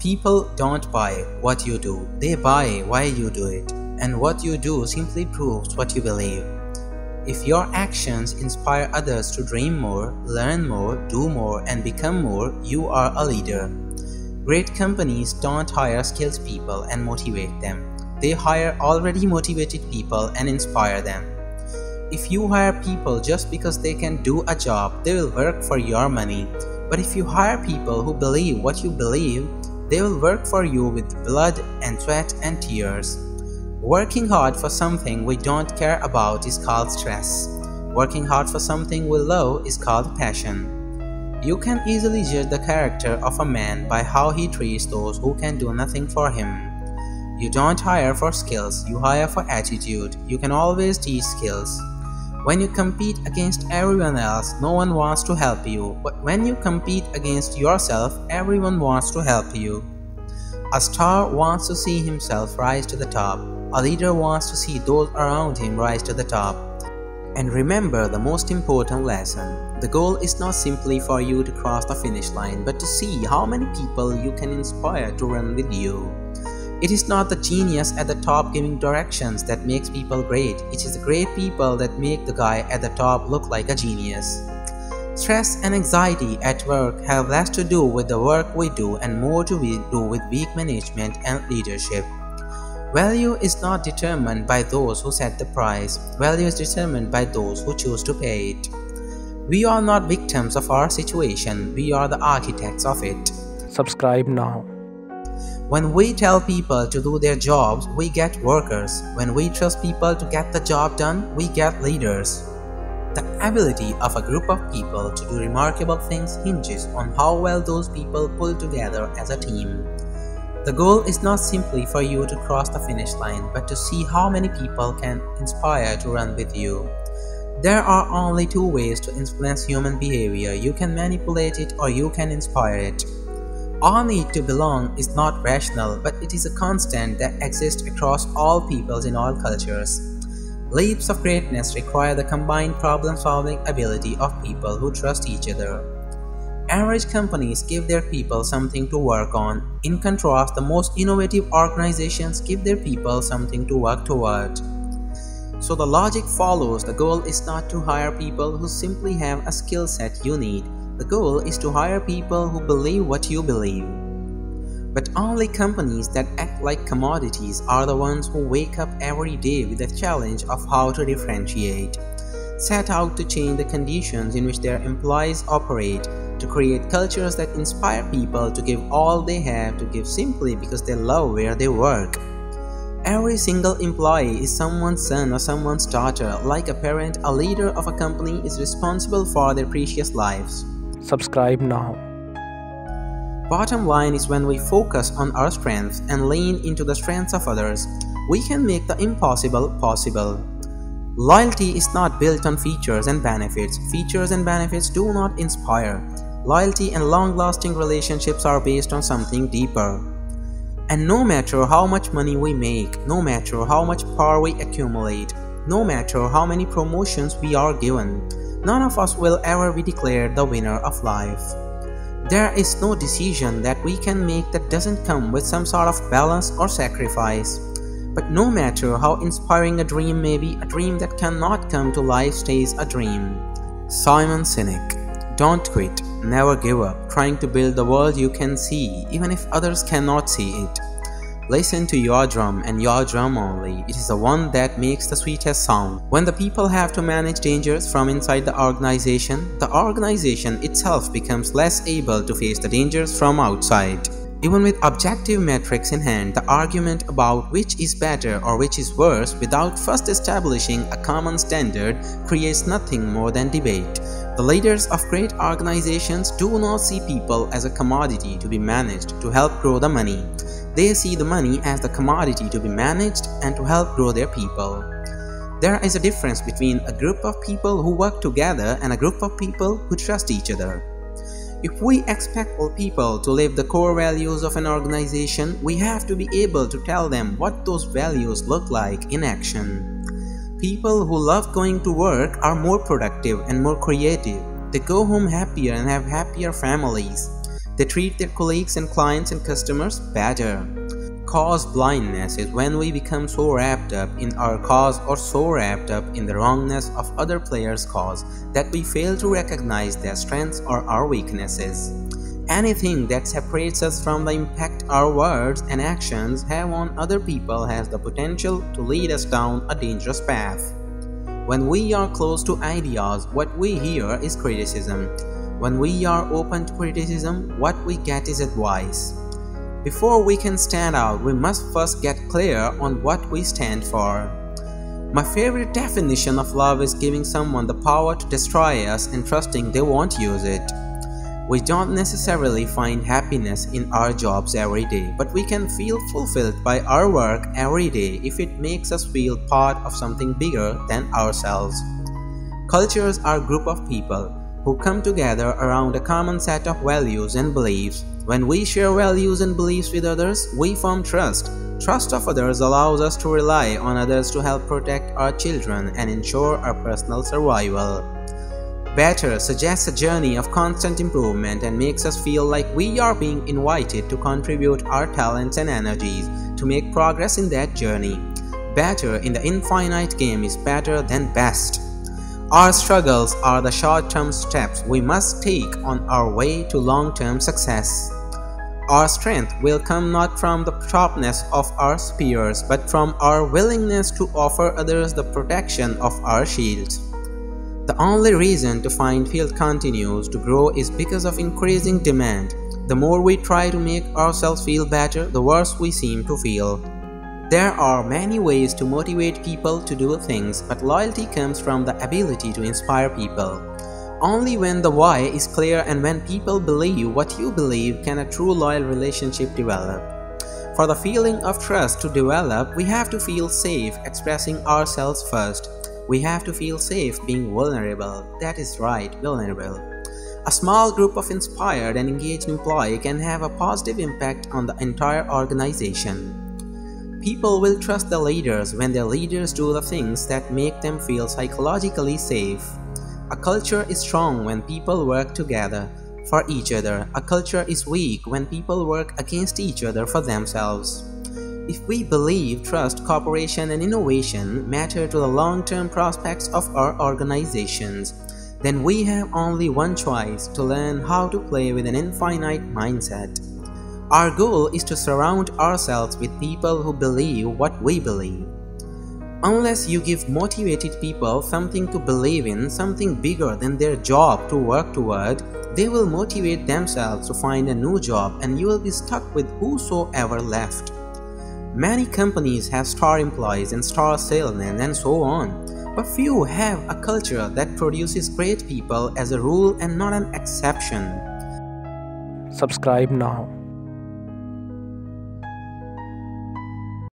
People don't buy what you do, they buy why you do it, and what you do simply proves what you believe. If your actions inspire others to dream more, learn more, do more, and become more, you are a leader. Great companies don't hire skilled people and motivate them. They hire already motivated people and inspire them. If you hire people just because they can do a job, they will work for your money. But if you hire people who believe what you believe, they will work for you with blood and sweat and tears. Working hard for something we don't care about is called stress. Working hard for something we love is called passion. You can easily judge the character of a man by how he treats those who can do nothing for him. You don't hire for skills, you hire for attitude. You can always teach skills. When you compete against everyone else, no one wants to help you. But when you compete against yourself, everyone wants to help you. A star wants to see himself rise to the top. A leader wants to see those around him rise to the top. And remember the most important lesson. The goal is not simply for you to cross the finish line, but to see how many people you can inspire to run with you. It is not the genius at the top giving directions that makes people great. It is the great people that make the guy at the top look like a genius. Stress and anxiety at work have less to do with the work we do and more to do with weak management and leadership. Value is not determined by those who set the price. Value is determined by those who choose to pay it. We are not victims of our situation. We are the architects of it. Subscribe now. When we tell people to do their jobs, we get workers. When we trust people to get the job done, we get leaders. The ability of a group of people to do remarkable things hinges on how well those people pull together as a team. The goal is not simply for you to cross the finish line, but to see how many people can inspire to run with you. There are only two ways to influence human behavior. You can manipulate it or you can inspire it. Our need to belong is not rational, but it is a constant that exists across all peoples in all cultures. Leaps of greatness require the combined problem-solving ability of people who trust each other. Average companies give their people something to work on. In contrast, the most innovative organizations give their people something to work toward. So the logic follows. The goal is not to hire people who simply have a skill set you need. The goal is to hire people who believe what you believe. But only companies that act like commodities are the ones who wake up every day with the challenge of how to differentiate, set out to change the conditions in which their employees operate, to create cultures that inspire people to give all they have to give simply because they love where they work. Every single employee is someone's son or someone's daughter. Like a parent, a leader of a company is responsible for their precious lives. Subscribe now. Bottom line is, when we focus on our strengths and lean into the strengths of others, we can make the impossible possible. Loyalty is not built on features and benefits. Features and benefits do not inspire. Loyalty and long-lasting relationships are based on something deeper. And no matter how much money we make, no matter how much power we accumulate, no matter how many promotions we are given, none of us will ever be declared the winner of life. There is no decision that we can make that doesn't come with some sort of balance or sacrifice. But no matter how inspiring a dream may be, a dream that cannot come to life stays a dream. Sinek. Don't quit, never give up, trying to build the world you can see, even if others cannot see it. Listen to your drum and your drum only. It is the one that makes the sweetest sound. When the people have to manage dangers from inside the organization itself becomes less able to face the dangers from outside. Even with objective metrics in hand, the argument about which is better or which is worse without first establishing a common standard creates nothing more than debate. The leaders of great organizations do not see people as a commodity to be managed to help grow the money. They see the money as the commodity to be managed and to help grow their people. There is a difference between a group of people who work together and a group of people who trust each other. If we expect all people to live the core values of an organization, we have to be able to tell them what those values look like in action. People who love going to work are more productive and more creative. They go home happier and have happier families. They treat their colleagues and clients and customers better. Cause blindness is when we become so wrapped up in our cause or so wrapped up in the wrongness of other players' cause that we fail to recognize their strengths or our weaknesses. Anything that separates us from the impact our words and actions have on other people has the potential to lead us down a dangerous path. When we are close to ideas, what we hear is criticism. When we are open to criticism, what we get is advice. Before we can stand out, we must first get clear on what we stand for. My favorite definition of love is giving someone the power to destroy us and trusting they won't use it. We don't necessarily find happiness in our jobs every day, but we can feel fulfilled by our work every day if it makes us feel part of something bigger than ourselves. Cultures are a group of people who come together around a common set of values and beliefs. When we share values and beliefs with others, we form trust. Trust of others allows us to rely on others to help protect our children and ensure our personal survival. Better suggests a journey of constant improvement and makes us feel like we are being invited to contribute our talents and energies to make progress in that journey. Better in the infinite game is better than best. Our struggles are the short-term steps we must take on our way to long-term success. Our strength will come not from the sharpness of our spears, but from our willingness to offer others the protection of our shields. The only reason to find field continues to grow is because of increasing demand. The more we try to make ourselves feel better, the worse we seem to feel. There are many ways to motivate people to do things, but loyalty comes from the ability to inspire people. Only when the why is clear and when people believe what you believe can a true loyal relationship develop. For the feeling of trust to develop, we have to feel safe expressing ourselves first. We have to feel safe being vulnerable. That is right, vulnerable. A small group of inspired and engaged employees can have a positive impact on the entire organization. People will trust their leaders when their leaders do the things that make them feel psychologically safe. A culture is strong when people work together for each other. A culture is weak when people work against each other for themselves. If we believe trust, cooperation, and innovation matter to the long-term prospects of our organizations, then we have only one choice: to learn how to play with an infinite mindset. Our goal is to surround ourselves with people who believe what we believe. Unless you give motivated people something to believe in, something bigger than their job to work toward, they will motivate themselves to find a new job and you will be stuck with whosoever left. Many companies have star employees and star salesmen and so on, but few have a culture that produces great people as a rule and not an exception. Subscribe now.